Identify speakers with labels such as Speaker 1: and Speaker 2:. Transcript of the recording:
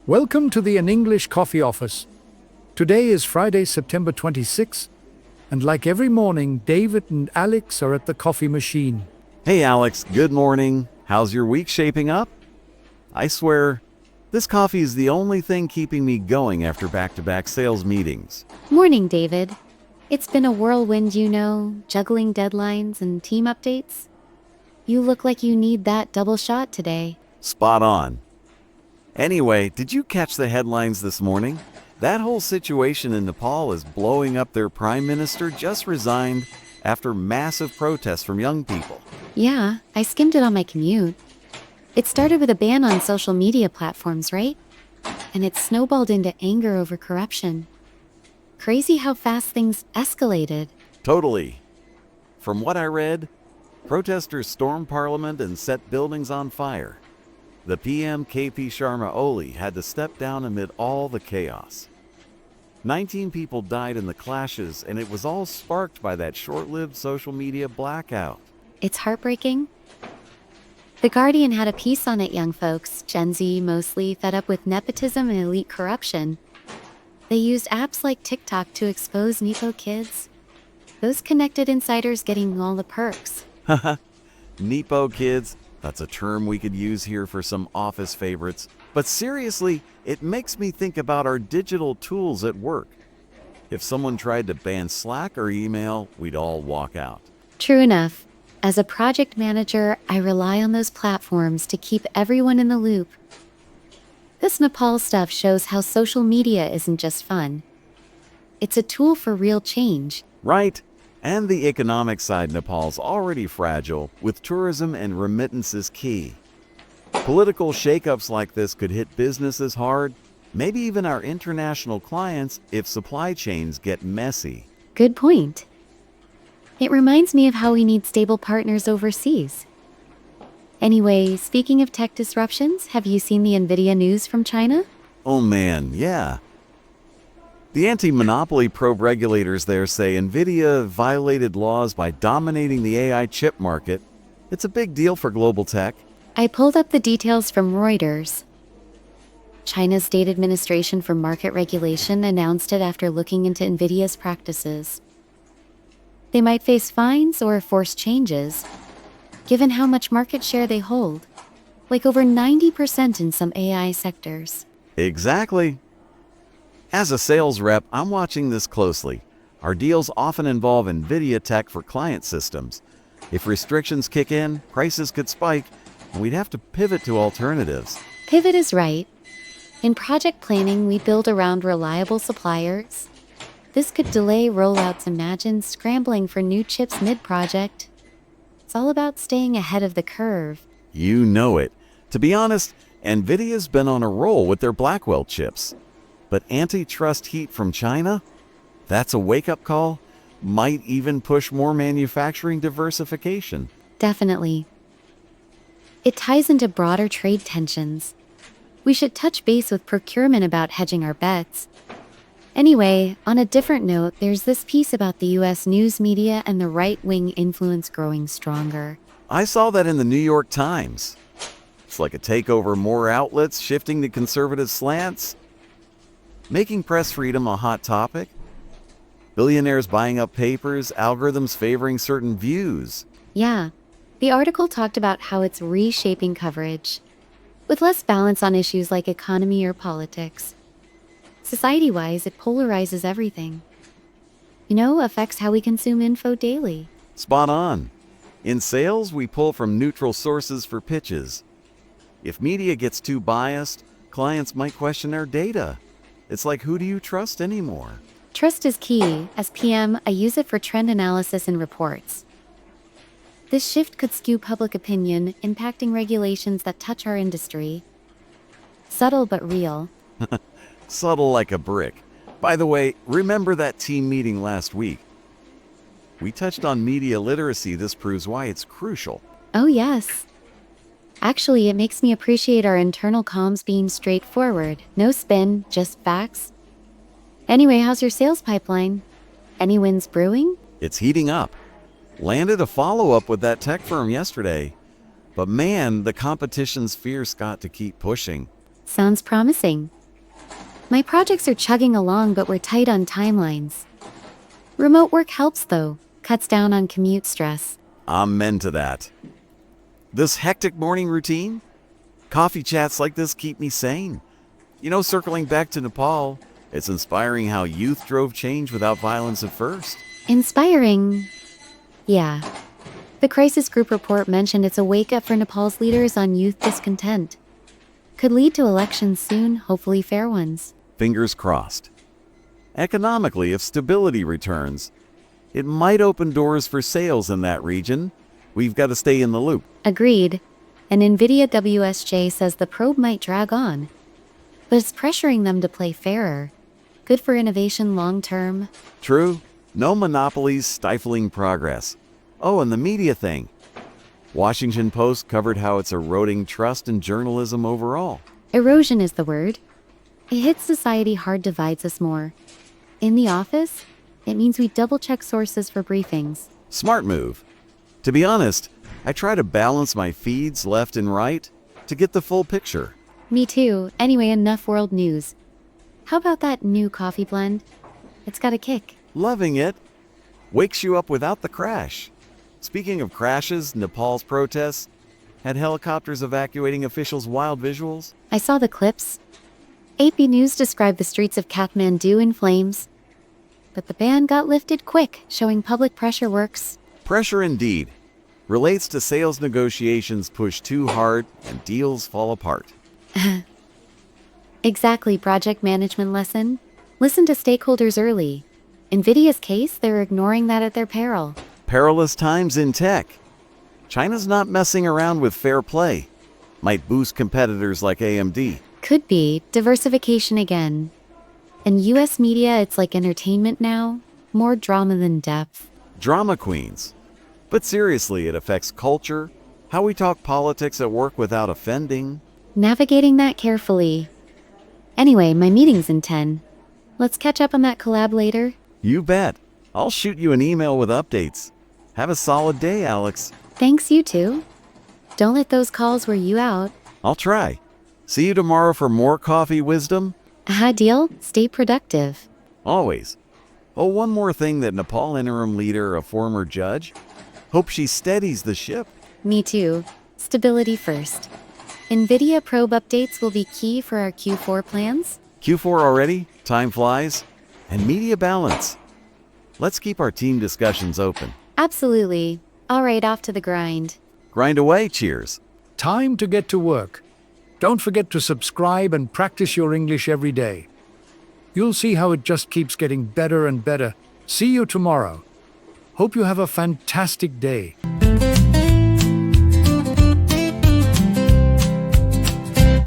Speaker 1: Welcome to the An English Coffee Office. Today is Friday, September 26th, and like every morning, David and Alex are at the coffee machine.
Speaker 2: Hey Alex, good morning. How's your week shaping up? I swear, this coffee is the only thing keeping me going after back-to-back sales meetings.
Speaker 3: Morning, David. It's been a whirlwind, juggling deadlines and team updates. You look like you need that double shot today.
Speaker 2: Spot on. Anyway, did you catch the headlines this morning? That whole situation in Nepal is blowing up. Their prime minister just resigned after massive protests from young people.
Speaker 3: Yeah, I skimmed it on my commute. It started with a ban on social media platforms, right? And it snowballed into anger over corruption. Crazy how fast things escalated.
Speaker 2: Totally. From what I read, protesters stormed parliament and set buildings on fire. The PM, KP Sharma Oli, had to step down amid all the chaos. 19 people died in the clashes, and it was all sparked by that short-lived social media blackout.
Speaker 3: It's heartbreaking. The Guardian had a piece on it, young folks, Gen Z mostly, fed up with nepotism and elite corruption. They used apps like TikTok to expose Nepo kids. Those connected insiders getting all the perks.
Speaker 2: Haha, Nepo kids, that's a term we could use here for some office favorites. But seriously, it makes me think about our digital tools at work. If someone tried to ban Slack or email, we'd all walk out.
Speaker 3: True enough. As a project manager, I rely on those platforms to keep everyone in the loop. This Nepal stuff shows how social media isn't just fun. It's a tool for real change.
Speaker 2: Right. And the economic side, Nepal's already fragile, with tourism and remittances key. Political shakeups like this could hit businesses hard, maybe even our international clients if supply chains get messy.
Speaker 3: Good point. It reminds me of how we need stable partners overseas. Anyway, speaking of tech disruptions, have you seen the NVIDIA news from China?
Speaker 2: Oh man, yeah. The anti-monopoly probe regulators there say NVIDIA violated laws by dominating the AI chip market. It's a big deal for global tech.
Speaker 3: I pulled up the details from Reuters. China's State Administration for Market Regulation announced it after looking into NVIDIA's practices. They might face fines or forced changes, given how much market share they hold, like over 90% in some AI sectors.
Speaker 2: Exactly. As a sales rep, I'm watching this closely. Our deals often involve NVIDIA tech for client systems. If restrictions kick in, prices could spike, and we'd have to pivot to alternatives.
Speaker 3: Pivot is right. In project planning, we build around reliable suppliers. This could delay rollouts. Imagine scrambling for new chips mid-project. It's all about staying ahead of the curve.
Speaker 2: You know it. To be honest, NVIDIA's been on a roll with their Blackwell chips. But antitrust heat from China? That's a wake-up call. Might even push more manufacturing diversification.
Speaker 3: Definitely. It ties into broader trade tensions. We should touch base with procurement about hedging our bets. Anyway, on a different note, there's this piece about the US news media and the right-wing influence growing stronger.
Speaker 2: I saw that in the New York Times. It's like a takeover, more outlets shifting to conservative slants, making press freedom a hot topic, billionaires buying up papers, algorithms favoring certain views.
Speaker 3: Yeah, the article talked about how it's reshaping coverage, with less balance on issues like economy or politics. Society-wise, it polarizes everything. Affects how we consume info daily.
Speaker 2: Spot on. In sales, we pull from neutral sources for pitches. If media gets too biased, clients might question our data. It's like, who do you trust anymore?
Speaker 3: Trust is key. As PM, I use it for trend analysis and reports. This shift could skew public opinion, impacting regulations that touch our industry. Subtle but real.
Speaker 2: Subtle like a brick. By the way, remember that team meeting last week? We touched on media literacy. This proves why it's crucial.
Speaker 3: Oh yes. Actually, it makes me appreciate our internal comms being straightforward. No spin, just facts. Anyway, how's your sales pipeline? Any wins brewing?
Speaker 2: It's heating up. Landed a follow-up with that tech firm yesterday. But man, the competition's fierce. Got to keep pushing.
Speaker 3: Sounds promising. My projects are chugging along, but we're tight on timelines. Remote work helps, though, cuts down on commute stress.
Speaker 2: Amen to that. This hectic morning routine? Coffee chats like this keep me sane. You know, circling back to Nepal, it's inspiring how youth drove change without violence at first.
Speaker 3: Inspiring. Yeah. The crisis group report mentioned it's a wake-up for Nepal's leaders on youth discontent. Could lead to elections soon, hopefully fair ones.
Speaker 2: Fingers crossed. Economically, if stability returns, it might open doors for sales in that region. We've got to stay in the loop.
Speaker 3: Agreed. And NVIDIA WSJ says the probe might drag on, but it's pressuring them to play fairer. Good for innovation long term.
Speaker 2: True. No monopolies stifling progress. Oh, and the media thing. Washington Post covered how it's eroding trust in journalism overall.
Speaker 3: Erosion is the word. It hits society hard, divides us more. In the office, it means we double-check sources for briefings.
Speaker 2: Smart move. To be honest, I try to balance my feeds left and right to get the full picture.
Speaker 3: Me too. Anyway, enough world news. How about that new coffee blend? It's got a kick.
Speaker 2: Loving it. Wakes you up without the crash. Speaking of crashes, Nepal's protests had helicopters evacuating officials' wild visuals.
Speaker 3: I saw the clips. AP News described the streets of Kathmandu in flames. But the ban got lifted quick, showing public pressure works.
Speaker 2: Pressure indeed. Relates to sales negotiations pushed too hard and deals fall apart.
Speaker 3: Exactly, project management lesson. Listen to stakeholders early. NVIDIA's case, they're ignoring that at their peril.
Speaker 2: Perilous times in tech. China's not messing around with fair play. Might boost competitors like AMD.
Speaker 3: Could be. Diversification again. In US media, it's like entertainment now. More drama than depth.
Speaker 2: Drama queens. But seriously, it affects culture, how we talk politics at work without offending.
Speaker 3: Navigating that carefully. Anyway, my meeting's in 10. Let's catch up on that collab later.
Speaker 2: You bet. I'll shoot you an email with updates. Have a solid day, Alex.
Speaker 3: Thanks, you too. Don't let those calls wear you out.
Speaker 2: I'll try. See you tomorrow for more coffee wisdom.
Speaker 3: Deal? Stay productive.
Speaker 2: Always. Oh, one more thing, that Nepal interim leader, a former judge. Hope she steadies the ship.
Speaker 3: Me too. Stability first. NVIDIA probe updates will be key for our Q4 plans.
Speaker 2: Q4 already? Time flies. And media balance. Let's keep our team discussions open.
Speaker 3: Absolutely. All right, off to the grind.
Speaker 2: Grind away, cheers.
Speaker 1: Time to get to work. Don't forget to subscribe and practice your English every day. You'll see how it just keeps getting better and better. See you tomorrow. Hope you have a fantastic day.